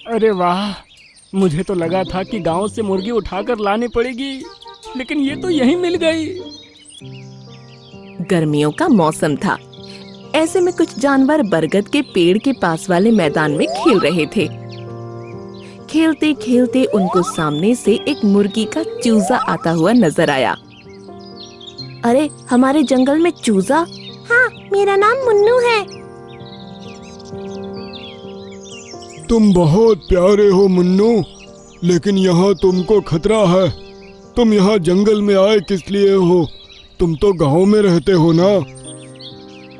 अरे वाह, मुझे तो लगा था कि गांव से मुर्गी उठाकर लानी पड़ेगी, लेकिन ये तो यहीं मिल गई। गर्मियों का मौसम था। ऐसे में कुछ जानवर बरगद के पेड़ के पास वाले मैदान में खेल रहे थे। खेलते खेलते उनको सामने से एक मुर्गी का चूजा आता हुआ नजर आया। अरे, हमारे जंगल में चूजा? हाँ, मेरा नाम मुन्नू है। तुम बहुत प्यारे हो मुन्नू, लेकिन यहाँ तुमको खतरा है। तुम यहाँ जंगल में आए किस लिए हो? तुम तो गांव में रहते हो ना?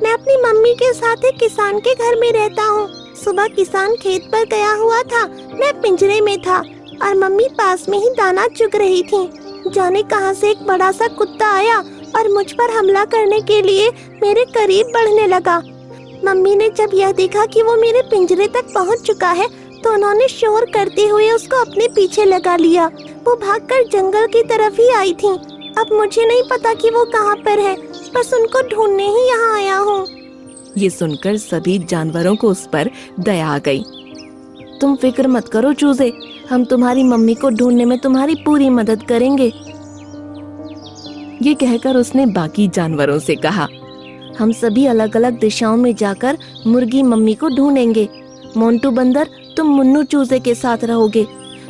मैं अपनी मम्मी के साथ एक किसान के घर में रहता हूँ। सुबह किसान खेत पर गया हुआ था, मैं पिंजरे में था और मम्मी पास में ही दाना चुग रही थी। जाने कहां से एक बड़ा सा कुत्ता आया और मुझ पर हमला करने के लिए मेरे करीब बढ़ने लगा। मम्मी ने जब यह देखा कि वो मेरे पिंजरे तक पहुंच चुका है, तो उन्होंने शोर करते हुए उसको अपने पीछे लगा लिया। वो भागकर जंगल की तरफ ही आई थी। अब मुझे नहीं पता कि वो कहाँ पर है, बस उनको ढूंढने ही यहाँ आया हूँ। ये सुनकर सभी जानवरों को उस पर दया आ गई। तुम फिक्र मत करो चूजे, हम तुम्हारी मम्मी को ढूंढने में तुम्हारी पूरी मदद करेंगे। ये कहकर उसने बाकी जानवरों से कहा, हम सभी अलग अलग दिशाओं में जाकर मुर्गी मम्मी को ढूंढेंगे। मोंटू बंदर, तुम मुन्नू चूजे के साथ रहोगे।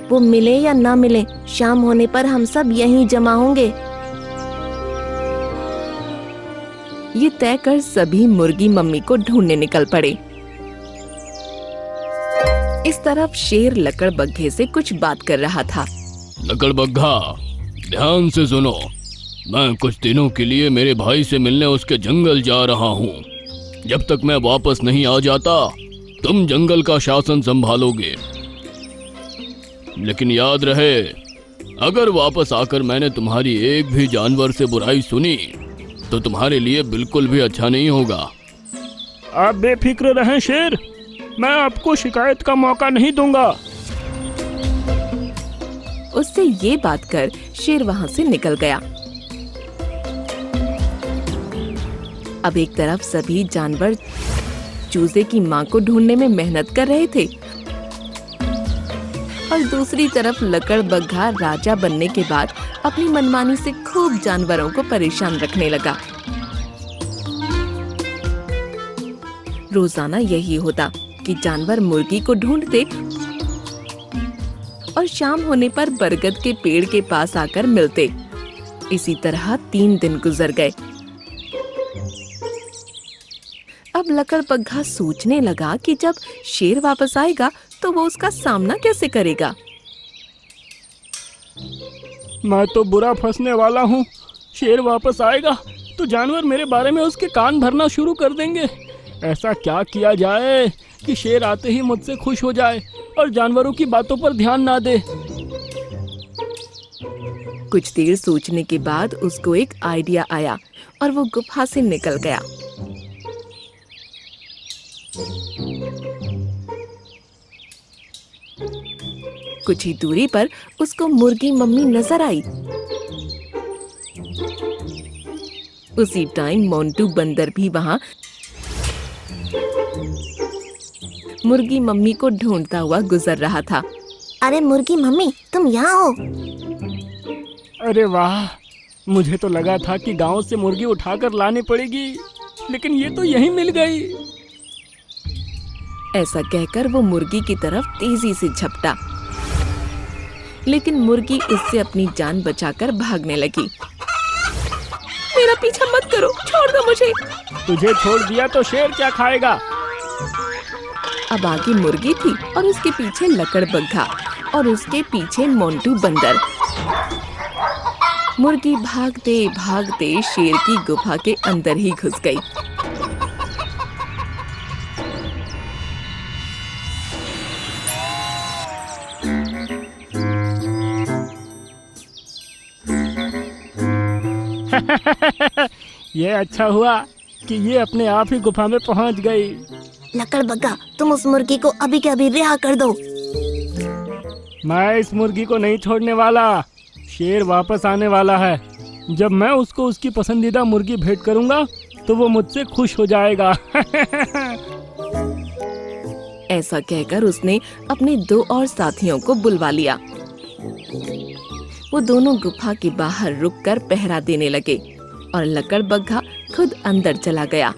वो मिले या ना मिले, शाम होने पर हम सब यहीं जमा होंगे। ये तय कर सभी मुर्गी मम्मी को ढूंढने निकल पड़े। इस तरफ शेर लकड़बग्घे से कुछ बात कर रहा था। लकड़बग्घा, ध्यान से सुनो। मैं कुछ दिनों के लिए मेरे भाई से मिलने उसके जंगल जा रहा हूँ। जब तक मैं वापस नहीं आ जाता, तुम जंगल का शासन संभालोगे। लेकिन याद रहे, अगर वापस आकर मैंने तुम्हारी एक भी जानवर से बुराई सुनी, तो तुम्हारे लिए बिल्कुल भी अच्छा नहीं होगा। आप बेफिक्र रहें शेर, मैं आपको शिकायत का मौका नहीं दूंगा। उससे ये बात कर शेर वहाँ से निकल गया। अब एक तरफ सभी जानवर चूजे की माँ को ढूंढने में मेहनत कर रहे थे और दूसरी तरफ लकड़बग्घा राजा बनने के बाद अपनी मनमानी से खूब जानवरों को परेशान रखने लगा। रोजाना यही होता कि जानवर मुर्गी को ढूंढते और शाम होने पर बरगद के पेड़ के पास आकर मिलते। इसी तरह 3 दिन गुजर गए। अब लकड़बग्घा सोचने लगा कि जब शेर वापस आएगा तो वो उसका सामना कैसे करेगा। मैं तो बुरा फंसने वाला हूँ। शेर वापस आएगा तो जानवर मेरे बारे में उसके कान भरना शुरू कर देंगे। ऐसा क्या किया जाए कि शेर आते ही मुझसे खुश हो जाए और जानवरों की बातों पर ध्यान ना दे। कुछ देर सोचने के बाद उसको एक आइडिया आया और वो गुफा से निकल गया। कुछ ही दूरी पर उसको मुर्गी मम्मी नजर आई। उसी टाइम मोंटू बंदर भी वहां मुर्गी मम्मी को ढूंढता हुआ गुजर रहा था। अरे मुर्गी मम्मी, तुम यहाँ हो? अरे वाह, मुझे तो लगा था कि गांव से मुर्गी उठाकर लानी पड़ेगी, लेकिन ये तो यहीं मिल गई। ऐसा कहकर वो मुर्गी की तरफ तेजी से झपटा, लेकिन मुर्गी उससे अपनी जान बचाकर भागने लगी। मेरा पीछा मत करो, छोड़ दो मुझे। तुझे छोड़ दिया तो शेर क्या खाएगा? अब आगे मुर्गी थी और उसके पीछे लकड़बग्घा और उसके पीछे मोंटू बंदर। मुर्गी भागते भागते शेर की गुफा के अंदर ही घुस गई। ये अच्छा हुआ कि ये अपने आप ही गुफा में पहुंच गई। लकड़बग्घा, तुम उस मुर्गी को अभी के अभी रिहा कर दो। मैं इस मुर्गी को नहीं छोड़ने वाला। शेर वापस आने वाला है। जब मैं उसको उसकी पसंदीदा मुर्गी भेंट करूंगा तो वो मुझसे खुश हो जाएगा। ऐसा कहकर उसने अपने 2 और साथियों को बुलवा लिया। वो दोनों गुफा के बाहर रुककर पहरा देने लगे और लकड़बग्घा खुद अंदर चला गया।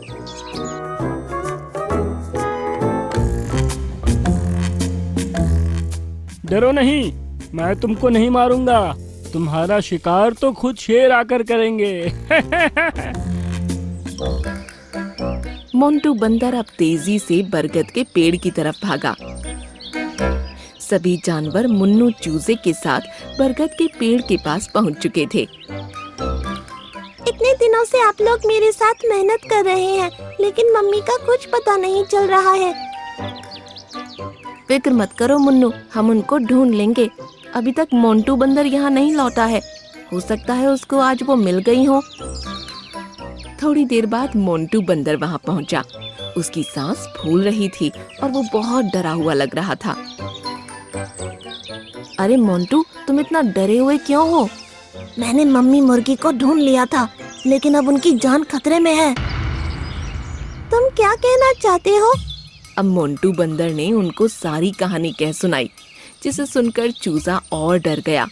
डरो नहीं, मैं तुमको नहीं मारूंगा। तुम्हारा शिकार तो खुद शेर आकर करेंगे। मोंटू बंदर अब तेजी से बरगद के पेड़ की तरफ भागा। सभी जानवर मुन्नू चूजे के साथ बरगद के पेड़ के पास पहुंच चुके थे। इतने दिनों से आप लोग मेरे साथ मेहनत कर रहे हैं, लेकिन मम्मी का कुछ पता नहीं चल रहा है। फिक्र मत करो मुन्नू, हम उनको ढूंढ लेंगे। अभी तक मोंटू बंदर यहाँ नहीं लौटा है, हो सकता है उसको आज वो मिल गई हो। थोड़ी देर बाद मोंटू बंदर वहाँ पहुँचा। उसकी सांस फूल रही थी और वो बहुत डरा हुआ लग रहा था। अरे मोंटू, तुम इतना डरे हुए क्यों हो? मैंने मम्मी मुर्गी को ढूंढ लिया था, लेकिन अब उनकी जान खतरे में है। तुम क्या कहना चाहते हो? अब मोंटू बंदर ने उनको सारी कहानी कह सुनाई, जिसे सुनकर चूजा और डर गया।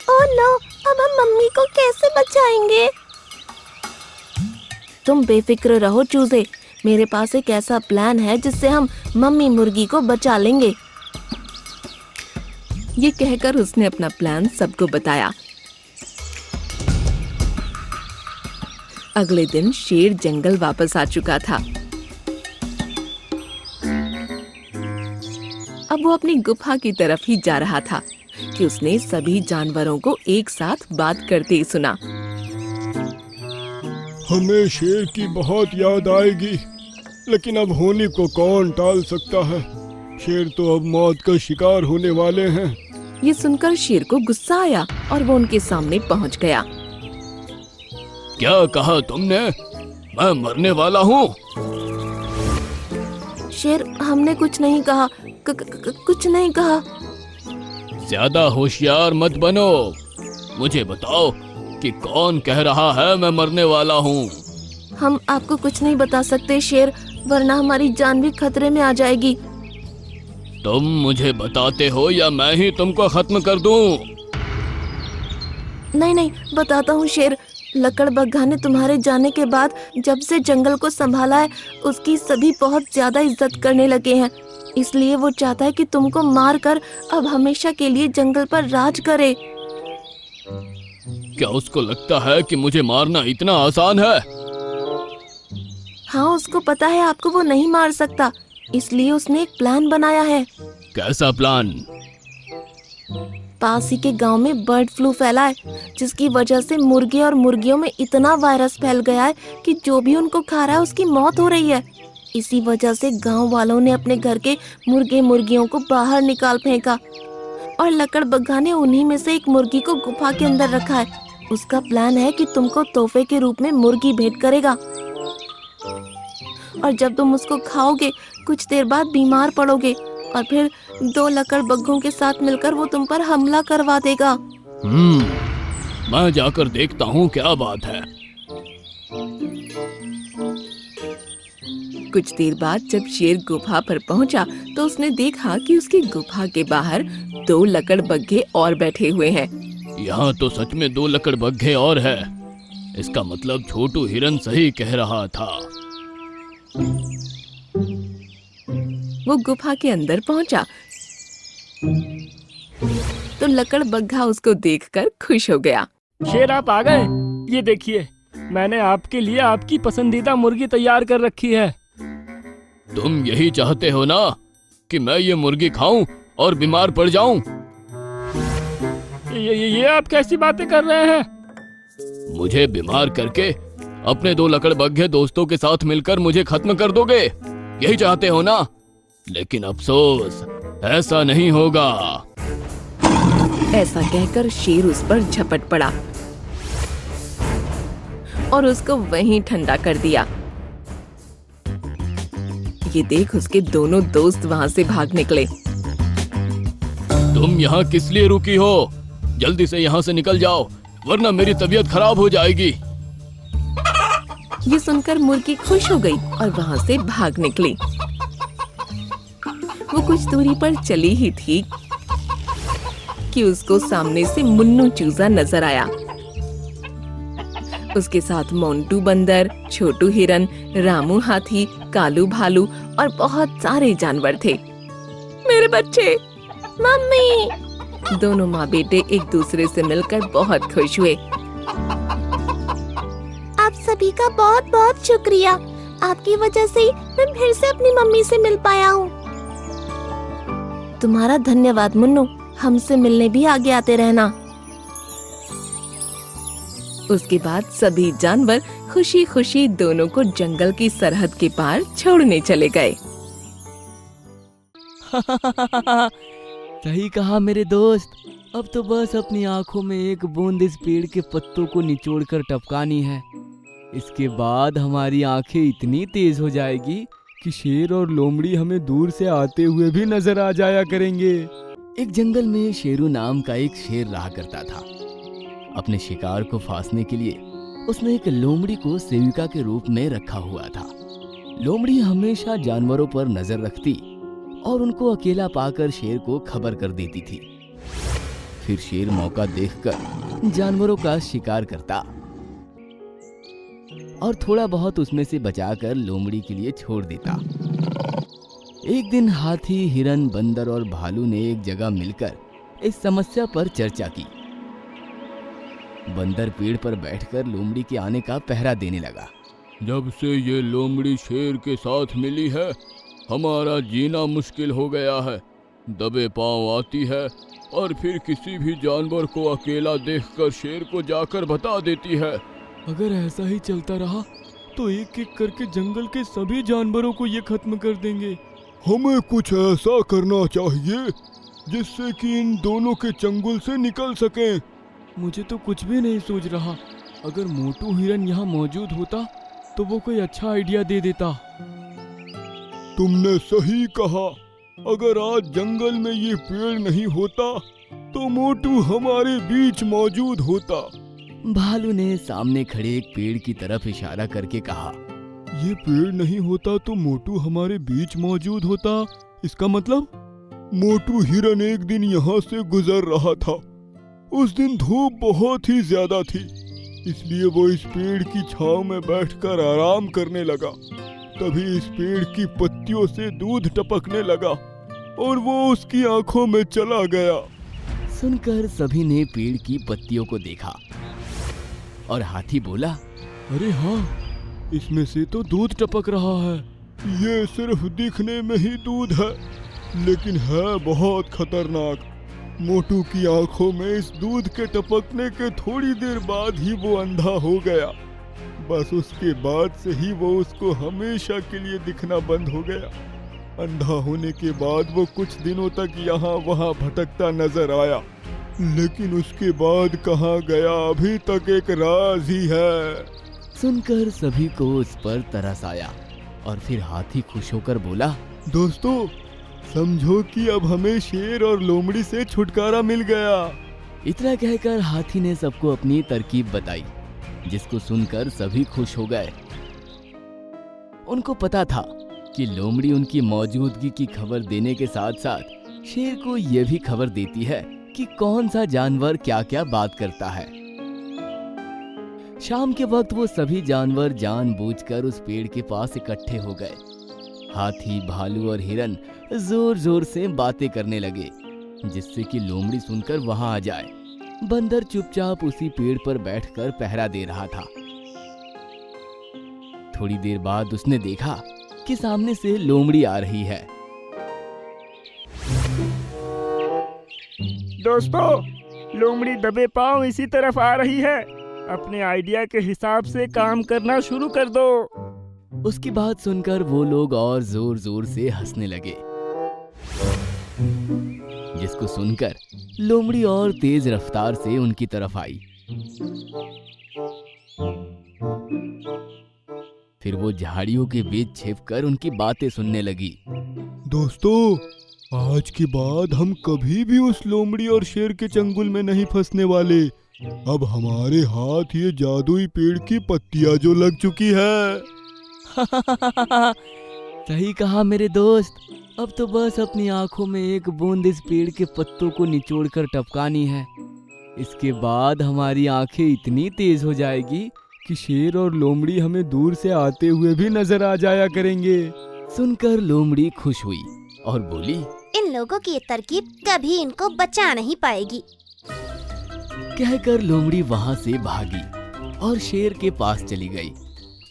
ओह नो, अब हम मम्मी को कैसे बचाएंगे? तुम बेफिक्र रहो चूजे, मेरे पास एक ऐसा प्लान है जिससे हम मम्मी मुर्गी को बचा लेंगे। ये कहकर उसने अपना प्लान सबको बताया। अगले दिन शेर जंगल वापस आ चुका था। अब वो अपनी गुफा की तरफ ही जा रहा था कि उसने सभी जानवरों को एक साथ बात करते ही सुना। हमें शेर की बहुत याद आएगी, लेकिन अब होनी को कौन टाल सकता है। शेर तो अब मौत का शिकार होने वाले हैं। ये सुनकर शेर को गुस्सा आया और वो उनके सामने पहुंच गया। क्या कहा तुमने? मैं मरने वाला हूँ। शेर, हमने कुछ नहीं कहा, कुछ नहीं कहा। ज्यादा होशियार मत बनो। मुझे बताओ कि कौन कह रहा है मैं मरने वाला हूँ? हम आपको कुछ नहीं बता सकते शेर, वरना हमारी जान भी खतरे में आ जाएगी। तुम मुझे बताते हो या मैं ही तुमको खत्म कर दूं? नहीं नहीं, बताता हूँ शेर। लकड़बग्घा ने तुम्हारे जाने के बाद जब से जंगल को संभाला है, उसकी सभी बहुत ज्यादा इज्जत करने लगे हैं। इसलिए वो चाहता है कि तुमको मार कर अब हमेशा के लिए जंगल पर राज करे। क्या उसको लगता है कि मुझे मारना इतना आसान है? हाँ, उसको पता है आपको वो नहीं मार सकता, इसलिए उसने एक प्लान बनाया है। कैसा प्लान? पास ही के गांव में बर्ड फ्लू फैला है, जिसकी वजह से मुर्गे और मुर्गियों में इतना वायरस फैल गया है कि जो भी उनको खा रहा है उसकी मौत हो रही है। इसी वजह से गांव वालों ने अपने घर के मुर्गे मुर्गियों को बाहर निकाल फेंका और लकड़बग्घा ने उन्हीं में से एक मुर्गी को गुफा के अंदर रखा है। उसका प्लान है कि तुमको तोहफे के रूप में मुर्गी भेंट करेगा और जब तुम उसको खाओगे कुछ देर बाद बीमार पड़ोगे और फिर 2 लकड़बग्घों के साथ मिलकर वो तुम पर हमला करवा देगा। मैं जाकर देखता हूँ क्या बात है। कुछ देर बाद जब शेर गुफा पर पहुंचा तो उसने देखा कि उसकी गुफा के बाहर 2 लकड़बग्घे और बैठे हुए हैं। यहाँ तो सच में 2 लकड़बग्घे और है। इसका मतलब छोटू हिरन सही कह रहा था। वो गुफा के अंदर पहुंचा तो लकड़बग्घा उसको देखकर खुश हो गया। शेर, आप आ गए। ये देखिए, मैंने आपके लिए आपकी पसंदीदा मुर्गी तैयार कर रखी है। तुम यही चाहते हो ना कि मैं ये मुर्गी खाऊं और बीमार पड़ जाऊं? ये आप कैसी बातें कर रहे हैं? मुझे बीमार करके अपने 2 लकड़बग्घे दोस्तों के साथ मिलकर मुझे खत्म कर दोगे, यही चाहते हो ना? लेकिन अफसोस, ऐसा नहीं होगा। ऐसा कहकर शेर उस पर झपट पड़ा और उसको वहीं ठंडा कर दिया। ये देख उसके दोनों दोस्त वहाँ से भाग निकले। तुम यहाँ किस लिए रुकी हो? जल्दी से यहाँ से निकल जाओ, वरना मेरी तबीयत खराब हो जाएगी। ये सुनकर मुर्गी खुश हो गई और वहाँ से भाग निकली। वो कुछ दूरी पर चली ही थी कि उसको सामने से मुन्नू चूजा नजर आया। उसके साथ मोंटू बंदर, छोटू हिरन, रामू हाथी, कालू भालू और बहुत सारे जानवर थे। मेरे बच्चे, मम्मी। दोनों माँ बेटे एक दूसरे से मिलकर बहुत खुश हुए। आप सभी का बहुत बहुत शुक्रिया। आपकी वजह से ही मैं फिर से अपनी मम्मी से मिल पाया हूँ। तुम्हारा धन्यवाद मुन्नू, हमसे मिलने भी आगे आते रहना। उसके बाद सभी जानवर खुशी खुशी दोनों को जंगल की सरहद के पार छोड़ने चले गए। सही कहा मेरे दोस्त, अब तो बस अपनी आंखों में एक बूंद इस पेड़ के पत्तों को निचोड़कर टपकानी है। इसके बाद हमारी आंखें इतनी तेज हो जाएगी कि शेर और लोमड़ी हमें दूर से आते हुए भी नजर आ जाया करेंगे। एक जंगल में शेरू नाम का एक शेर रहा करता था। अपने शिकार को फांसने के लिए उसने एक लोमड़ी को सेविका के रूप में रखा हुआ था। लोमड़ी हमेशा जानवरों पर नजर रखती और उनको अकेला पाकर शेर को खबर कर देती थी। फिर शेर मौका देखकर जानवरों का शिकार करता और थोड़ा बहुत उसमें से बचाकर लोमड़ी के लिए छोड़ देता। एक दिन हाथी, हिरन, बंदर और भालू ने एक जगह मिलकर इस समस्या पर चर्चा की। बंदर पेड़ पर बैठकर लोमड़ी के आने का पहरा देने लगा। जब से ये लोमड़ी शेर के साथ मिली है, हमारा जीना मुश्किल हो गया है। दबे पांव आती है और फिर किसी भी जानवर को अकेला देखकर शेर को जाकर बता देती है। अगर ऐसा ही चलता रहा तो एक एक करके जंगल के सभी जानवरों को ये खत्म कर देंगे। हमें कुछ ऐसा करना चाहिए जिससे कि इन दोनों के चंगुल से निकल सकें। मुझे तो कुछ भी नहीं सूझ रहा। अगर मोटू हिरन यहाँ मौजूद होता तो वो कोई अच्छा आइडिया दे देता। तुमने सही कहा। अगर आज जंगल में ये पेड़ नहीं होता तो मोटू हमारे बीच मौजूद होता। भालू ने सामने खड़े एक पेड़ की तरफ इशारा करके कहा, ये पेड़ नहीं होता तो मोटू हमारे बीच मौजूद होता। इसका मतलब मोटू हिरन एक दिन यहाँ से गुजर रहा था। उस दिन धूप बहुत ही ज्यादा थी, इसलिए वो इस पेड़ की छांव में बैठकर आराम करने लगा। तभी इस पेड़ की पत्तियों से दूध टपकने लगा और वो उसकी आंखों में चला गया। सुनकर सभी ने पेड़ की पत्तियों को देखा और हाथी बोला, अरे हाँ, इसमें से तो दूध टपक रहा है। ये सिर्फ दिखने में ही दूध है, लेकिन है बहुत खतरनाक। मोटू की आंखों में इस दूध के टपकने के थोड़ी देर बाद ही वो अंधा हो गया। बस उसके बाद से ही वो उसको हमेशा के लिए दिखना बंद हो गया। अंधा होने के बाद वो कुछ दिनों तक यहाँ वहाँ भटकता नजर आया, लेकिन उसके बाद कहाँ गया अभी तक एक राज ही है। सुनकर सभी को उस पर तरस आया और फिर हाथी खुश होकर बोला, दोस्तों, समझो कि अब हमें शेर और लोमड़ी से छुटकारा मिल गया। इतना कहकर हाथी ने सबको अपनी तरकीब बताई, जिसको सुनकर सभी खुश हो गए। उनको पता था कि लोमड़ी उनकी मौजूदगी की खबर देने के साथ साथ शेर को यह भी खबर देती है कि कौन सा जानवर क्या क्या बात करता है। शाम के वक्त वो सभी जानवर जानबूझकर उस पेड़ के पास इकट्ठे हो गए। हाथी, भालू और हिरन जोर जोर से बातें करने लगे, जिससे कि लोमड़ी सुनकर वहां आ जाए। बंदर चुपचाप उसी पेड़ पर बैठकर पहरा दे रहा था। थोड़ी देर बाद उसने देखा कि सामने से लोमड़ी आ रही है। दोस्तों, लोमड़ी दबे पांव इसी तरफ आ रही है। अपने आइडिया के हिसाब से काम करना शुरू कर दो। उसकी बात सुनकर वो लोग और जोर जोर से हंसने लगे, जिसको सुनकर लोमड़ी और तेज रफ्तार से उनकी तरफ आई। फिर वो झाड़ियों के बीच छिपकर उनकी बातें सुनने लगी। दोस्तों, आज के बाद हम कभी भी उस लोमड़ी और शेर के चंगुल में नहीं फंसने वाले। अब हमारे हाथ ये जादुई पेड़ की पत्तियां जो लग चुकी है। सही कहा मेरे दोस्त। अब तो बस अपनी आंखों में एक बूंद इस पेड़ के पत्तों को निचोड़कर टपकानी है। इसके बाद हमारी आंखें इतनी तेज हो जाएगी कि शेर और लोमड़ी हमें दूर से आते हुए भी नजर आ जाया करेंगे। सुनकर लोमड़ी खुश हुई और बोली, इन लोगों की ये तरकीब कभी इनको बचा नहीं पाएगी। कहकर लोमड़ी वहां से भागी और शेर के पास चली गई।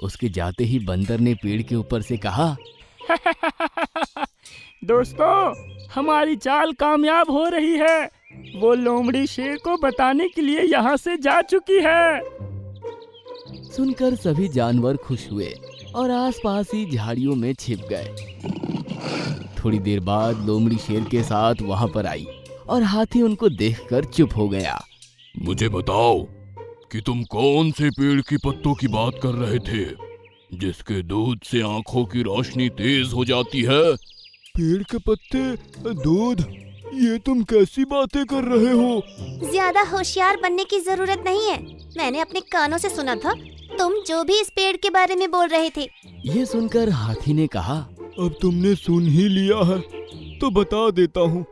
उसके जाते ही बंदर ने पेड़ के ऊपर से कहा, दोस्तों, हमारी चाल कामयाब हो रही है। वो लोमड़ी शेर को बताने के लिए यहाँ से जा चुकी है। सुनकर सभी जानवर खुश हुए और आसपास ही झाड़ियों में छिप गए। थोड़ी देर बाद लोमड़ी शेर के साथ वहां पर आई और हाथी उनको देखकर चुप हो गया। मुझे बताओ कि तुम कौन से पेड़ की पत्तों की बात कर रहे थे जिसके दूध से आंखों की रोशनी तेज हो जाती है? पेड़ के पत्ते, दूध, ये तुम कैसी बातें कर रहे हो? ज्यादा होशियार बनने की जरूरत नहीं है। मैंने अपने कानों से सुना था तुम जो भी इस पेड़ के बारे में बोल रहे थे। ये सुनकर हाथी ने कहा, अब तुमने सुन ही लिया है तो बता देता हूँ।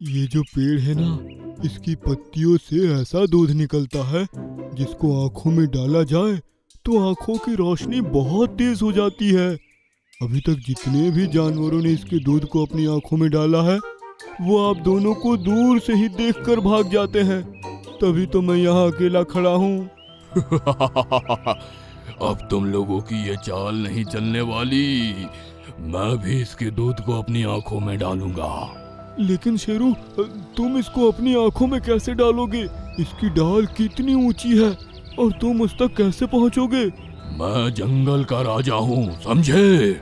ये जो पेड़ है ना, इसकी पत्तियों से ऐसा दूध निकलता है जिसको आंखों में डाला जाए तो आंखों की रोशनी बहुत तेज हो जाती है। अभी तक जितने भी जानवरों ने इसके दूध को अपनी आंखों में डाला है वो आप दोनों को दूर से ही देखकर भाग जाते हैं। तभी तो मैं यहाँ अकेला खड़ा हूँ। अब तुम लोगों की ये चाल नहीं चलने वाली। मैं भी इसके दूध को अपनी आंखों में डालूंगा। लेकिन शेरू, तुम इसको अपनी आंखों में कैसे डालोगे? इसकी डाल कितनी ऊंची है और तुम उस तक कैसे पहुंचोगे? मैं जंगल का राजा हूँ, समझे?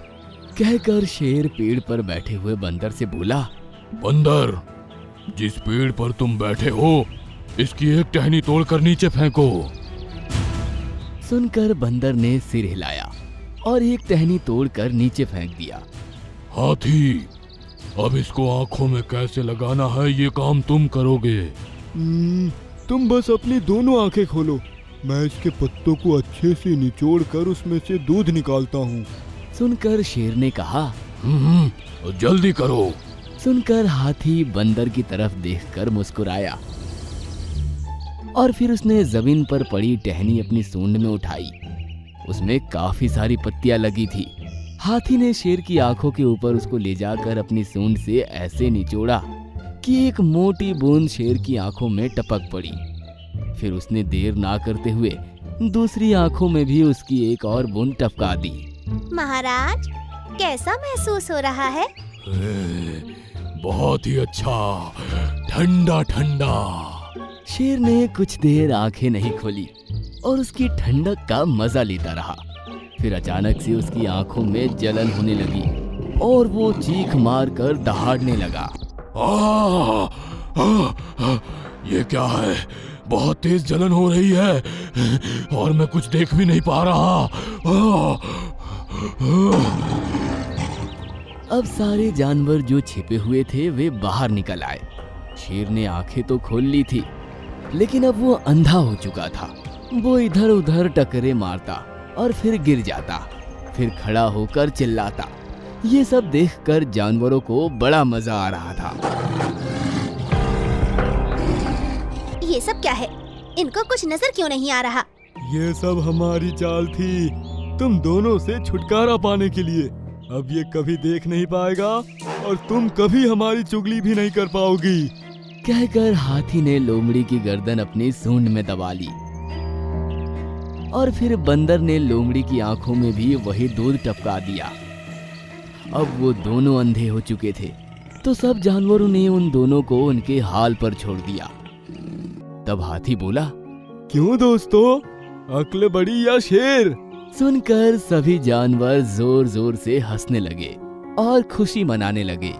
कहकर शेर पेड़ पर बैठे हुए बंदर से बोला, बंदर, जिस पेड़ पर तुम बैठे हो इसकी एक टहनी तोड़कर नीचे फेंको। सुनकर बंदर ने सिर हिलाया और एक टहनी तोड़कर नीचे फेंक दिया। हाथी, अब इसको आंखों में कैसे लगाना है ये काम तुम करोगे। तुम बस अपनी दोनों आंखें खोलो, मैं इसके पत्तों को अच्छे से निचोड़ कर उसमें से दूध निकालता हूँ। सुनकर शेर ने कहा, जल्दी करो। सुनकर हाथी बंदर की तरफ देखकर मुस्कुराया और फिर उसने जमीन पर पड़ी टहनी अपनी सूंड में उठाई। उसमें काफी सारी पत्तियां लगी थी। हाथी ने शेर की आंखों के ऊपर उसको ले जाकर अपनी सूंड से ऐसे निचोड़ा कि एक मोटी बूंद शेर की आंखों में टपक पड़ी। फिर उसने देर ना करते हुए दूसरी आंखों में भी उसकी एक और बूंद टपका दी। महाराज, कैसा महसूस हो रहा है? बहुत ही अच्छा, ठंडा ठंडा। शेर ने कुछ देर आंखें नहीं खोली और उसकी ठंडक का मजा लेता रहा। फिर अचानक से उसकी आंखों में जलन होने लगी और वो चीख मारकर दहाड़ने लगा। ये क्या है? बहुत तेज जलन हो रही है और मैं कुछ देख भी नहीं पा रहा। अब सारे जानवर जो छिपे हुए थे वे बाहर निकल आए। शेर ने आंखें तो खोल ली थी लेकिन अब वो अंधा हो चुका था। वो इधर उधर टकरे मारता और फिर गिर जाता, फिर खड़ा होकर चिल्लाता। ये सब देखकर जानवरों को बड़ा मजा आ रहा था। ये सब क्या है? इनको कुछ नजर क्यों नहीं आ रहा? ये सब हमारी चाल थी तुम दोनों से छुटकारा पाने के लिए। अब ये कभी देख नहीं पाएगा और तुम कभी हमारी चुगली भी नहीं कर पाओगी। कहकर हाथी ने लोमड़ी की गर्दन अपनी सूंड में दबा ली और फिर बंदर ने लोमड़ी की आंखों में भी वही दूध टपका दिया। अब वो दोनों अंधे हो चुके थे तो सब जानवरों ने उन दोनों को उनके हाल पर छोड़ दिया। तब हाथी बोला, क्यों दोस्तों, अक्ल बड़ी या शेर? सुनकर सभी जानवर जोर जोर से हंसने लगे और खुशी मनाने लगे।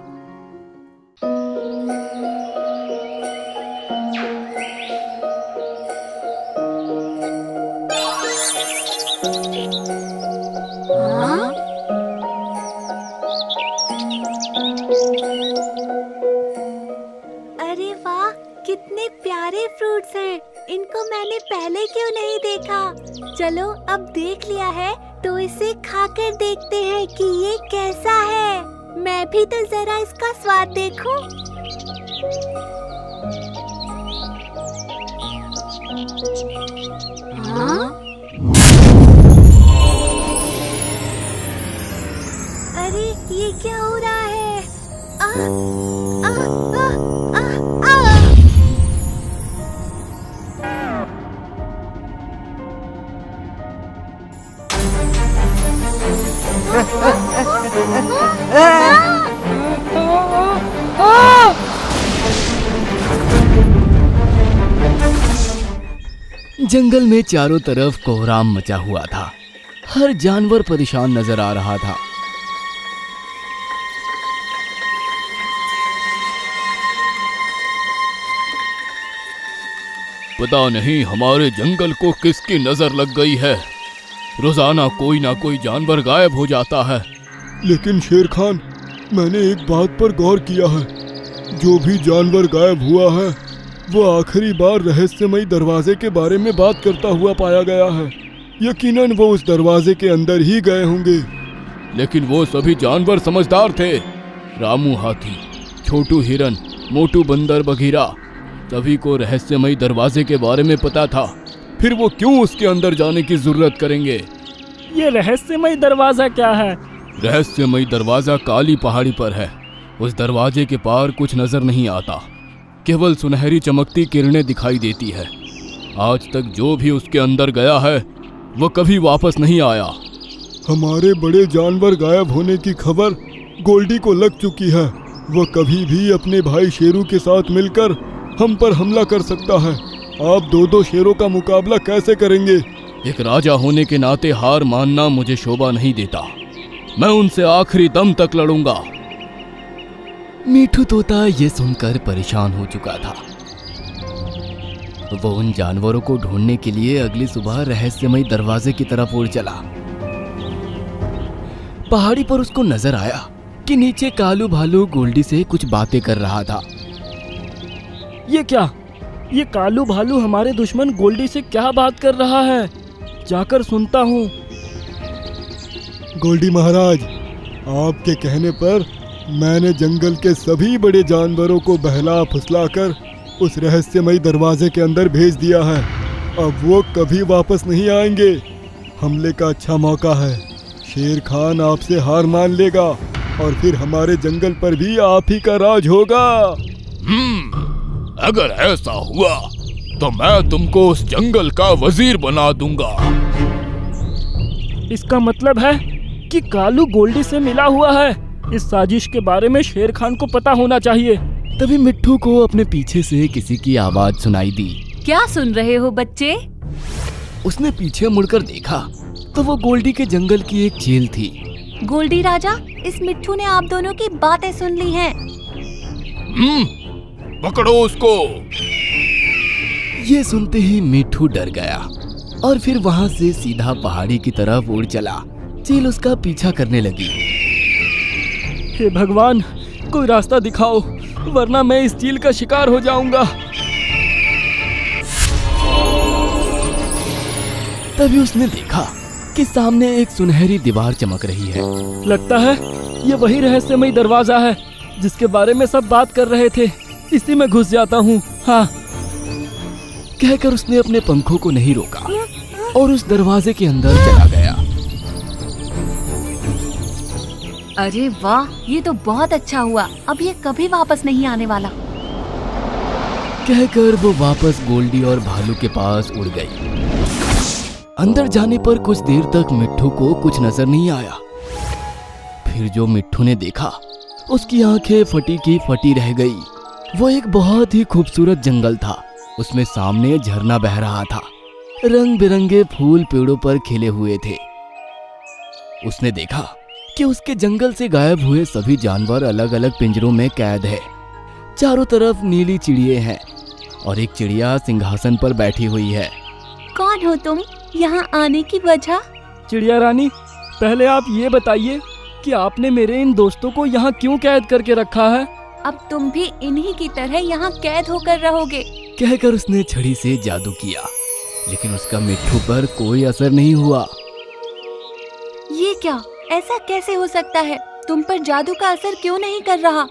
अरे वाह, कितने प्यारे फ्रूट्स हैं। इनको मैंने पहले क्यों नहीं देखा? चलो अब देख लिया है तो इसे खाकर देखते हैं कि ये कैसा है। मैं भी तो जरा इसका स्वाद देखूं। हाँ? अरे ये क्या हो रहा है? आ, आ, आ, आ, आ। जंगल में चारों तरफ कोहराम मचा हुआ था। हर जानवर परेशान नजर आ रहा था। पता नहीं हमारे जंगल को किसकी नजर लग गई है। रोजाना कोई ना कोई जानवर गायब हो जाता है। लेकिन शेर खान, मैंने एक बात पर गौर किया है। जो भी जानवर गायब हुआ है वो आखिरी बार रहस्यमयी दरवाजे के बारे में बात करता हुआ पाया गया है। यकीनन वो उस दरवाजे के अंदर ही गए होंगे। लेकिन वो सभी जानवर समझदार थे। रामू हाथी, छोटू हिरन, मोटू बंदर बघीरा, सभी को रहस्यमयी दरवाजे के बारे में पता था। फिर वो क्यों उसके अंदर जाने की जरूरत करेंगे? ये रहस्यमय दरवाजा क्या है? रहस्यमयी दरवाजा काली पहाड़ी पर है। उस दरवाजे के पार कुछ नजर नहीं आता, केवल सुनहरी चमकती किरणें दिखाई देती है। आज तक जो भी उसके अंदर गया है वो कभी वापस नहीं आया। हमारे बड़े जानवर गायब होने की खबर गोल्डी को लग चुकी है। वह कभी भी अपने भाई शेरू के साथ मिलकर हम पर हमला कर सकता है। आप दो शेरों का मुकाबला कैसे करेंगे? एक राजा होने के नाते हार मानना मुझे शोभा नहीं देता। मैं उनसे आखिरी दम तक लड़ूंगा। मीठू तोता ये सुनकर परेशान हो चुका था। वो उन जानवरों को ढूंढने के लिए अगली सुबह रहस्यमयी दरवाजे की तरफ उड़ चला। पहाड़ी पर उसको नजर आया कि नीचे कालू भालू गोल्डी से कुछ बातें कर रहा था। ये क्या? ये कालू भालू हमारे दुश्मन गोल्डी से क्या बात कर रहा है? जाकर सुनता हूँ। गोल्डी महाराज, आपके कहने पर मैंने जंगल के सभी बड़े जानवरों को बहला फुसलाकर उस रहस्यमयी दरवाजे के अंदर भेज दिया है। अब वो कभी वापस नहीं आएंगे। हमले का अच्छा मौका है। शेर खान आपसे हार मान लेगा और फिर हमारे जंगल पर भी आप ही का राज होगा। अगर ऐसा हुआ तो मैं तुमको उस जंगल का वजीर बना दूंगा। इसका मतलब है कि कालू गोल्डी से मिला हुआ है। इस साजिश के बारे में शेर खान को पता होना चाहिए। तभी मिट्ठू को अपने पीछे से किसी की आवाज सुनाई दी। क्या सुन रहे हो बच्चे? उसने पीछे मुड़कर देखा तो वो गोल्डी के जंगल की एक चील थी। गोल्डी राजा, इस मिट्ठू ने आप दोनों की बातें सुन ली हैं। पकड़ो उसको। ये सुनते ही मिट्ठू डर गया और फिर वहाँ से सीधा पहाड़ी की तरफ उड़ चला। चील उसका पीछा करने लगी। हे भगवान, कोई रास्ता दिखाओ, वरना मैं इस चील का शिकार हो जाऊंगा। तभी उसने देखा कि सामने एक सुनहरी दीवार चमक रही है। लगता है ये वही रहस्यमयी दरवाजा है जिसके बारे में सब बात कर रहे थे। इसी में घुस जाता हूँ। हाँ, कहकर उसने अपने पंखों को नहीं रोका और उस दरवाजे के अंदर चला गया। अरे वाह, ये तो बहुत अच्छा हुआ। अब ये कभी वापस नहीं आने वाला। कहकर वो वापस गोल्डी और भालू के पास उड़ गई। अंदर जाने पर कुछ देर तक मिट्ठू को कुछ नजर नहीं आया। फिर जो मिट्ठू ने देखा उसकी आंखें फटी की फटी रह गई। वो एक बहुत ही खूबसूरत जंगल था। उसमें सामने झरना बह रहा था। रंग बिरंगे फूल पेड़ों पर खिले हुए थे। उसने देखा कि उसके जंगल से गायब हुए सभी जानवर अलग अलग पिंजरों में कैद है। चारों तरफ नीली चिड़िए हैं और एक चिड़िया सिंहासन पर बैठी हुई है। कौन हो तुम? यहाँ आने की वजह? चिड़िया रानी, पहले आप ये बताइए कि आपने मेरे इन दोस्तों को यहाँ क्यों कैद करके रखा है? अब तुम भी इन्हीं की तरह यहाँ कैद होकर रहोगे। कहकर उसने छड़ी से जादू किया, लेकिन उसका मिट्ठू पर कोई असर नहीं हुआ। ये क्या? ऐसा कैसे हो सकता है? तुम पर जादू का असर क्यों नहीं कर रहा?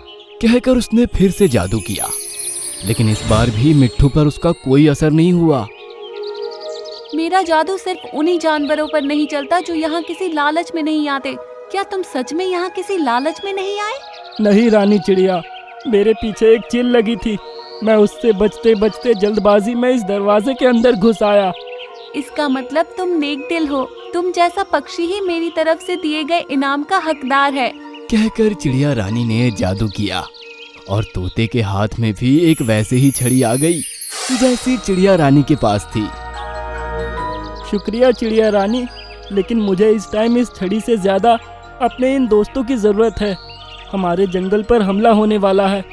कहकर उसने फिर से जादू किया, लेकिन इस बार भी मिट्ठू पर उसका कोई असर नहीं हुआ। मेरा जादू सिर्फ उन्हीं जानवरों पर नहीं चलता जो यहाँ किसी लालच में नहीं आते। क्या तुम सच में यहाँ किसी लालच में नहीं आए? नहीं रानी चिड़िया, मेरे पीछे एक चिल लगी थी। मैं उससे बचते बचते जल्दबाजी में इस दरवाजे के अंदर घुस आया। इसका मतलब तुम नेक दिल हो। तुम जैसा पक्षी ही मेरी तरफ से दिए गए इनाम का हकदार है। कहकर चिड़िया रानी ने जादू किया और तोते के हाथ में भी एक वैसे ही छड़ी आ गई जैसी चिड़िया रानी के पास थी। शुक्रिया चिड़िया रानी, लेकिन मुझे इस टाइम इस छड़ी से ज्यादा अपने इन दोस्तों की जरूरत है। हमारे जंगल पर हमला होने वाला है।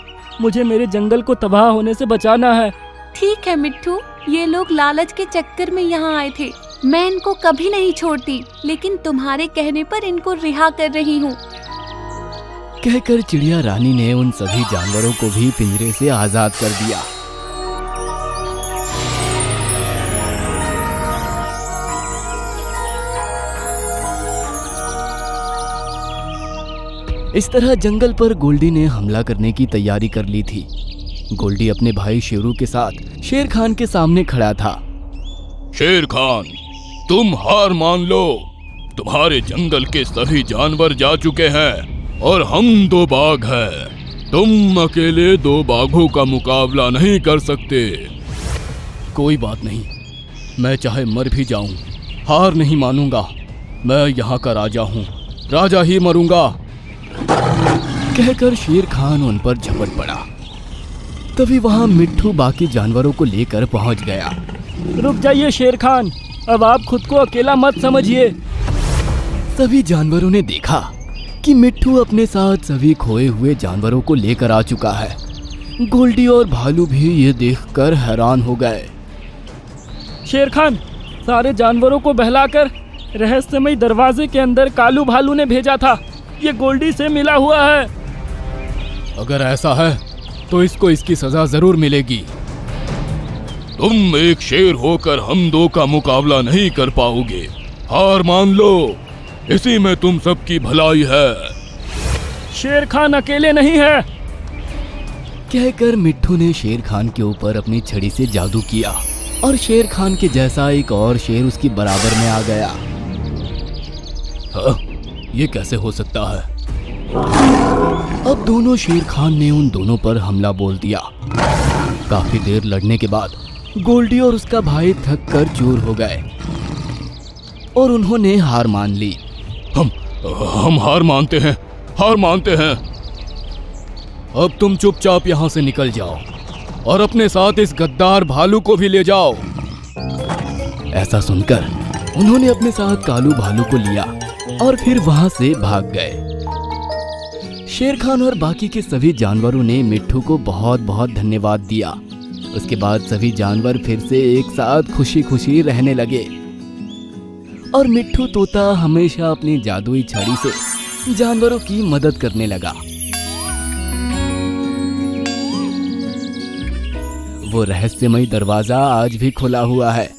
मुझे मेरे जंगल को तबाह होने से बचाना है। ठीक है मिट्ठू, ये लोग लालच के चक्कर में यहाँ आए थे। मैं इनको कभी नहीं छोड़ती, लेकिन तुम्हारे कहने पर इनको रिहा कर रही हूँ। कहकर चिड़िया रानी ने उन सभी जानवरों को भी पिंजरे से आजाद कर दिया। इस तरह जंगल पर गोल्डी ने हमला करने की तैयारी कर ली थी। गोल्डी अपने भाई शेरू के साथ शेर खान के सामने खड़ा था। शेर खान, तुम हार मान लो। तुम्हारे जंगल के सभी जानवर जा चुके हैं और हम 2 बाघ हैं। तुम अकेले 2 बाघों का मुकाबला नहीं कर सकते। कोई बात नहीं, मैं चाहे मर भी जाऊं, हार नहीं मानूंगा। मैं यहाँ का राजा हूँ, राजा ही मरूंगा। कहकर शेर खान उन पर झपट पड़ा। तभी वहां मिट्ठू बाकी जानवरों को लेकर पहुंच गया। रुक जाइए शेर खान, अब आप खुद को अकेला मत समझिए। सभी जानवरों ने देखा कि मिट्ठू अपने साथ सभी खोए हुए जानवरों को लेकर आ चुका है। गोल्डी और भालू भी ये देखकर हैरान हो गए। शेर खान, सारे जानवरों को बहलाकर रहस्यमय दरवाजे के अंदर कालू भालू ने भेजा था। ये गोल्डी से मिला हुआ है। अगर ऐसा है तो इसको इसकी सजा जरूर मिलेगी। तुम एक शेर होकर हम 2 का मुकाबला नहीं कर पाओगे। हार मान लो, इसी में तुम सबकी भलाई है। शेर खान अकेले नहीं है। कहकर मिट्ठू ने शेर खान के ऊपर अपनी छड़ी से जादू किया और शेर खान के जैसा एक और शेर उसकी बराबर में आ गया। हाँ, ये कैसे हो सकता है? अब दोनों शेर खान ने उन दोनों पर हमला बोल दिया। काफी देर लड़ने के बाद गोल्डी और उसका भाई थक कर चूर हो गए और उन्होंने हार मान ली। हम हार मानते हैं, हार मानते हैं। अब तुम चुपचाप यहाँ से निकल जाओ और अपने साथ इस गद्दार भालू को भी ले जाओ। ऐसा सुनकर उन्होंने अपने साथ कालू भालू को लिया और फिर वहां से भाग गए। शेर खान और बाकी के सभी जानवरों ने मिट्ठू को बहुत बहुत धन्यवाद दिया। उसके बाद सभी जानवर फिर से एक साथ खुशी खुशी रहने लगे और मिट्ठू तोता हमेशा अपनी जादुई छड़ी से जानवरों की मदद करने लगा। वो रहस्यमय दरवाजा आज भी खुला हुआ है।